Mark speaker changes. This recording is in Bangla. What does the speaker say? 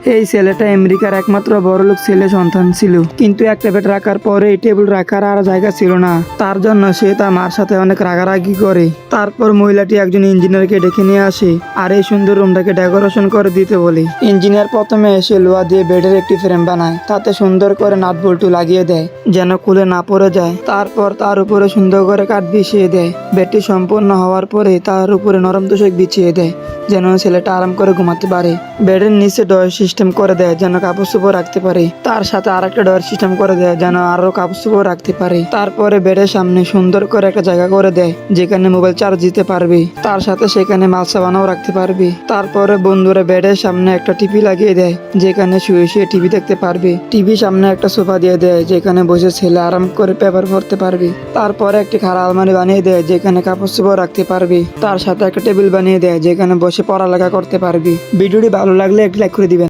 Speaker 1: এই ছেলেটা আমেরিকার একমাত্র বড়লোক ছেলে সন্তান ছিল, কিন্তু একটা বেড রাখার পরে টেবিল রাখার আর জায়গা ছিল না। তার জন্য সে তার মার সাথে অনেক রাগারাগি করে। তারপর মহিলাটি একজন ইঞ্জিনিয়ারকে ডেকে নিয়ে আসে আর এই সুন্দর রুমটাকে ডেকোরেশন করে দিতে বলে। ইঞ্জিনিয়ার প্রথমে এসে লোহা দিয়ে বেডের একটি ফ্রেম বানায়, তাতে সুন্দর করে নাট বল্টু লাগিয়ে দেয় যেন খুলে না পড়ে যায়। তারপর তার উপরে সুন্দর করে কাঠ বিছিয়ে দেয়। বেডটি সম্পূর্ণ হওয়ার পরে তার উপরে নরম তোষক বিছিয়ে দেয় যেন ছেলেটা আরাম করে ঘুমাতে পারে। বেডের নিচে ডয়ার সিস্টেম করে দেয় যেন কাপড় চোপড় রাখতে পারে। তার সাথে আরেকটা ডয়ার সিস্টেম করে দেয় যেন আরো কাপড় চোপড় রাখতে পারে। তারপরে বেডের সামনে সুন্দর করে একটা জায়গা করে দেয় যেখানে মোবাইল চার্জ দিতে পারবে, তার সাথে সেখানে মাল সাবানও রাখতে পারবে। তারপরে বন্ধুরা বেডের সামনে একটা টিভি লাগিয়ে দেয় যেখানে শুয়ে শুয়ে টিভি দেখতে পারবে। টিভির সামনে একটা সোফা দিয়ে দেয় যেখানে বসে ছেলে আরাম করে পেপার পড়তে পারবে। তারপরে একটি খাড়া আলমারি বানিয়ে দেয় যেখানে কাপড় চোপড় রাখতে পারবে। তার সাথে একটা টেবিল বানিয়ে দেয় যেখানে বসে পড়ালেখা করতে পারবে। ভিডিওটি ভালো লাগলে একটি লাইক করে দিবেন।